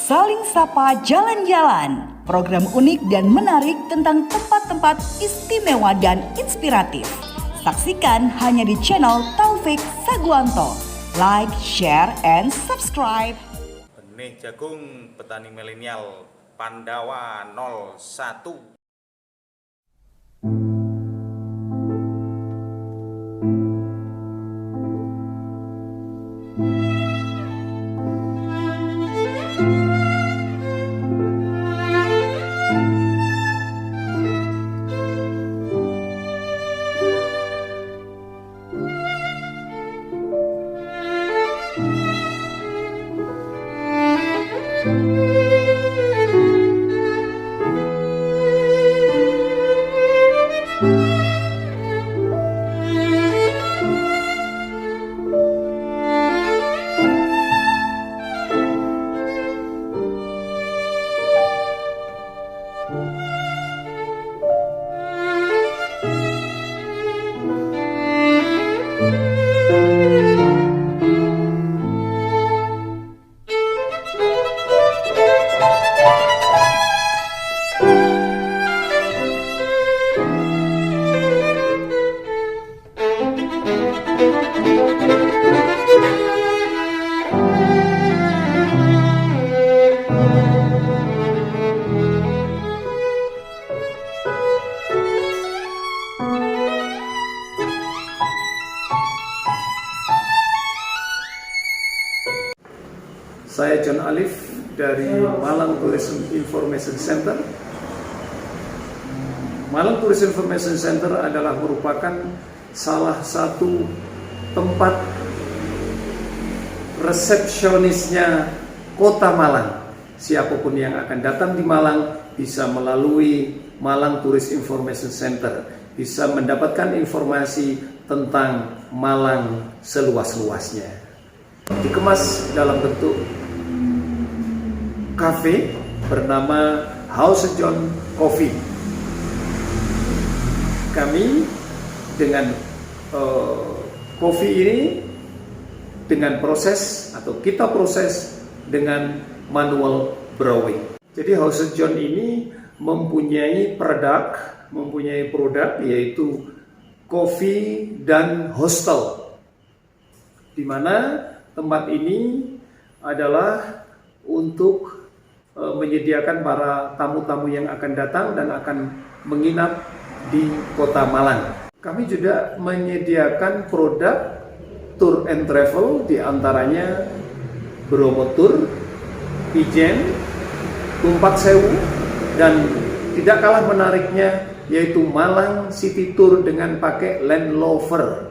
Saling Sapa Jalan-Jalan, program unik dan menarik tentang tempat-tempat istimewa dan inspiratif. Saksikan hanya di channel Taufik Saguanto. Like, share, and subscribe. Benih jagung petani milenial Pandawa 01. Saya John Alif dari Malang Tourism Information Center. Malang Tourism Information Center adalah merupakan salah satu tempat resepsionisnya Kota Malang. Siapapun yang akan datang di Malang bisa melalui Malang Tourism Information Center, bisa mendapatkan informasi tentang Malang seluas-luasnya. Dikemas dalam bentuk kafe bernama House John Coffee. Kami dengan kopi ini dengan proses atau kita proses dengan manual brewing. Jadi House John ini mempunyai produk yaitu kopi dan hostel, di mana tempat ini adalah untuk menyediakan para tamu-tamu yang akan datang dan akan menginap di Kota Malang. Kami juga menyediakan produk tour and travel, diantaranya Bromo Tour, Ijen, Tumpak Sewu, dan tidak kalah menariknya yaitu Malang City Tour dengan pakai Land Rover.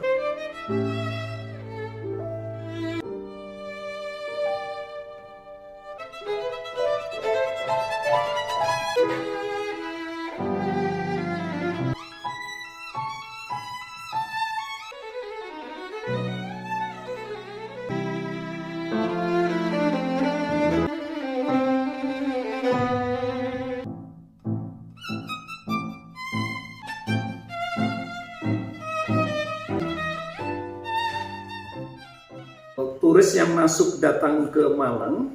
Turis yang masuk datang ke Malang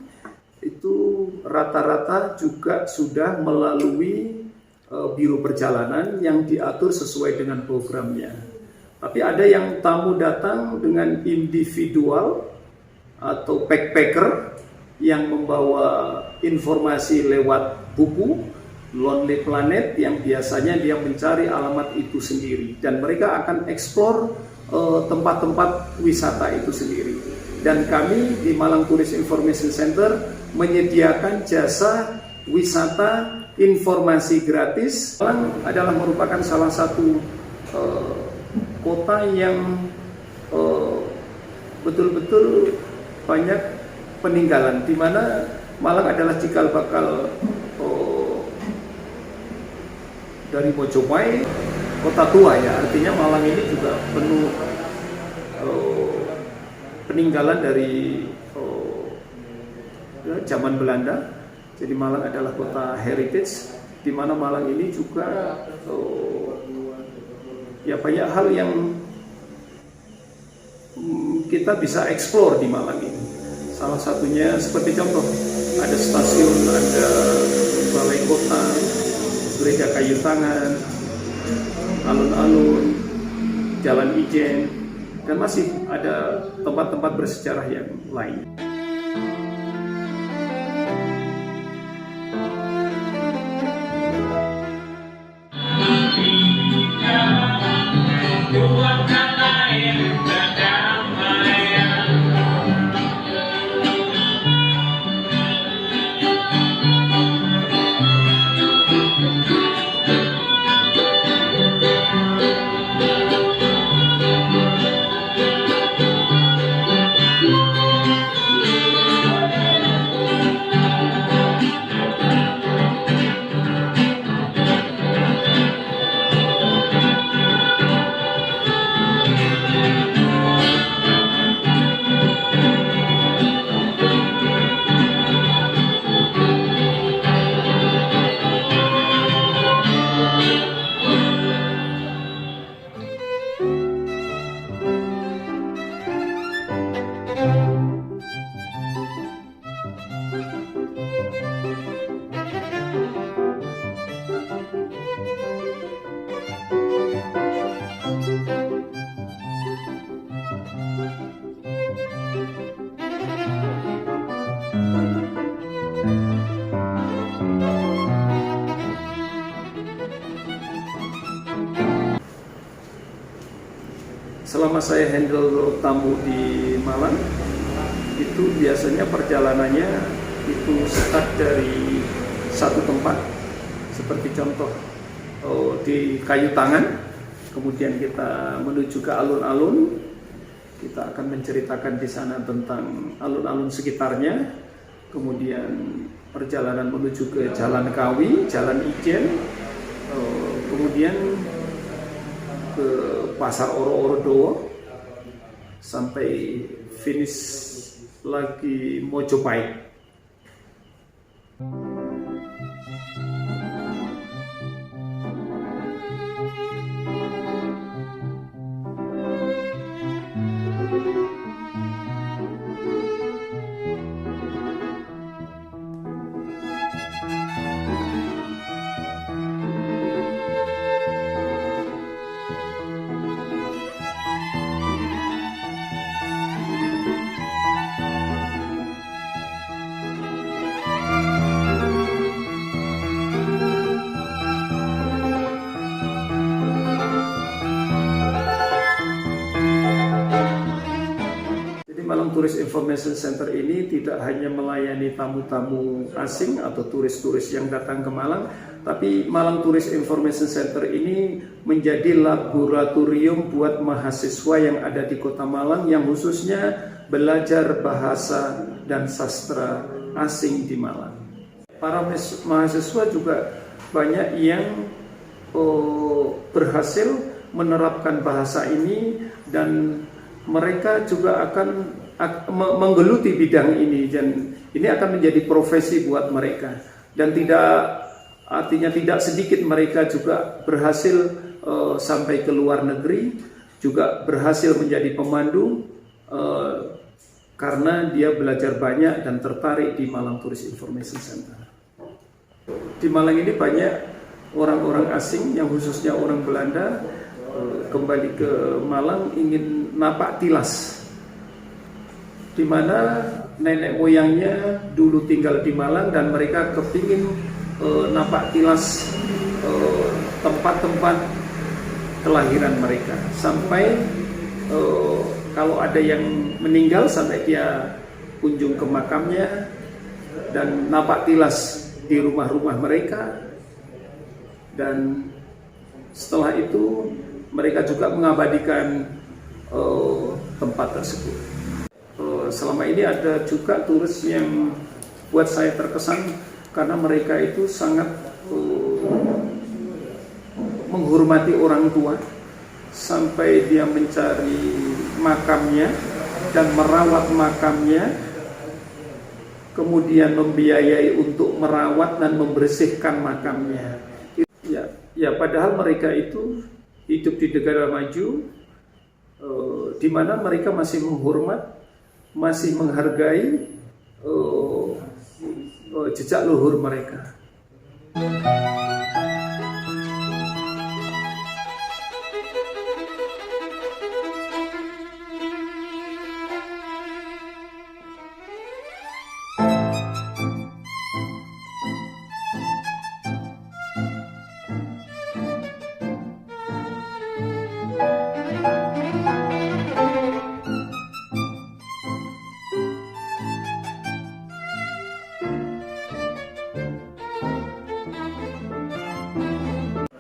itu rata-rata juga sudah melalui biro perjalanan yang diatur sesuai dengan programnya. Tapi ada yang tamu datang dengan individual atau backpacker yang membawa informasi lewat buku Lonely Planet yang biasanya dia mencari alamat itu sendiri, dan mereka akan eksplor tempat-tempat wisata itu sendiri. Dan kami di Malang Tourism Information Center menyediakan jasa wisata informasi gratis. Malang adalah merupakan salah satu kota yang betul-betul banyak peninggalan, di mana Malang adalah cikal bakal dari Mojopahit, kota tua ya. Artinya Malang ini juga penuh peninggalan dari zaman Belanda. Jadi Malang adalah kota heritage, di mana Malang ini juga ya banyak hal yang kita bisa eksplor di Malang ini. Salah satunya seperti contoh ada stasiun, ada balai kota, gereja kayu tangan, alun-alun, jalan Ijen, dan masih ada tempat-tempat bersejarah yang lain. Selama saya handle tamu di Malang, itu biasanya perjalanannya itu start dari satu tempat, seperti contoh di Kayu Tangan, kemudian kita menuju ke alun-alun, kita akan menceritakan di sana tentang alun-alun sekitarnya, kemudian perjalanan menuju ke Jalan Kawi, Jalan Ijen, kemudian ke Pasar Oro-Oro sampai finish lagi Mojopahit. Malang Tourist Information Center ini tidak hanya melayani tamu-tamu asing atau turis-turis yang datang ke Malang, tapi Malang Tourist Information Center ini menjadi laboratorium buat mahasiswa yang ada di Kota Malang yang khususnya belajar bahasa dan sastra asing di Malang. Para mahasiswa juga banyak yang berhasil menerapkan bahasa ini dan mereka juga akan menggeluti bidang ini, dan ini akan menjadi profesi buat mereka. Dan artinya tidak sedikit mereka juga berhasil sampai ke luar negeri, juga berhasil menjadi pemandu karena dia belajar banyak dan tertarik di Malang Tourist Information Center. Di Malang ini banyak orang-orang asing yang khususnya orang Belanda kembali ke Malang ingin napak tilas, di mana nenek moyangnya dulu tinggal di Malang dan mereka kepingin napak tilas tempat-tempat kelahiran mereka, sampai kalau ada yang meninggal sampai dia kunjung ke makamnya dan napak tilas di rumah-rumah mereka. Dan setelah itu mereka juga mengabadikan tempat tersebut. Selama ini ada juga turis yang buat saya terkesan karena mereka itu sangat menghormati orang tua, sampai dia mencari makamnya dan merawat makamnya, kemudian membiayai untuk merawat dan membersihkan makamnya. Ya, padahal mereka itu hidup di negara maju, di mana mereka masih menghormat, masih menghargai jejak luhur mereka.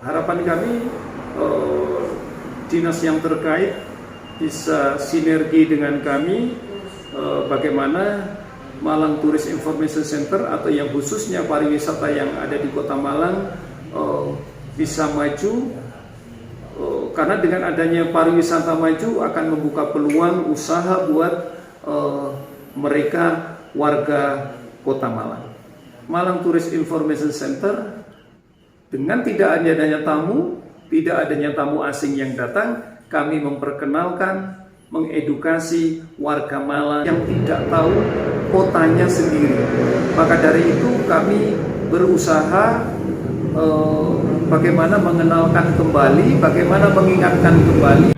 Harapan kami dinas yang terkait bisa sinergi dengan kami, bagaimana Malang Tourist Information Center atau yang khususnya pariwisata yang ada di Kota Malang bisa maju, karena dengan adanya pariwisata maju akan membuka peluang usaha buat mereka warga Kota Malang. Malang Tourist Information Center dengan tidak adanya tamu asing yang datang, kami memperkenalkan, mengedukasi warga Malang yang tidak tahu kotanya sendiri. Maka dari itu kami berusaha bagaimana mengenalkan kembali, bagaimana mengingatkan kembali.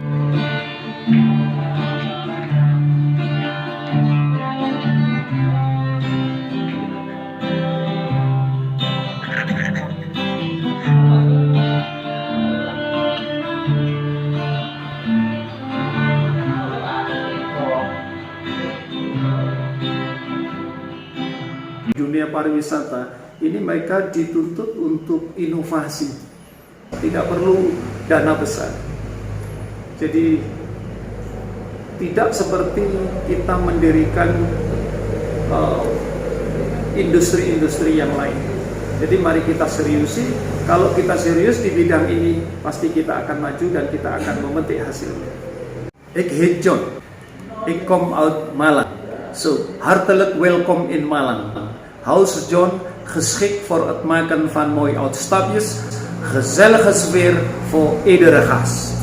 Dunia pariwisata ini mereka dituntut untuk inovasi, tidak perlu dana besar. Jadi tidak seperti kita mendirikan industri-industri yang lain. Jadi mari kita seriusi. Kalau kita serius di bidang ini, pasti kita akan maju dan kita akan memetik hasilnya. Ik heet John, ik kom uit Malang. So, hartelijk welkom in Malang. House John, geschikt voor het maken van mooie uitstapjes, gezellige sfeer voor iedere gast.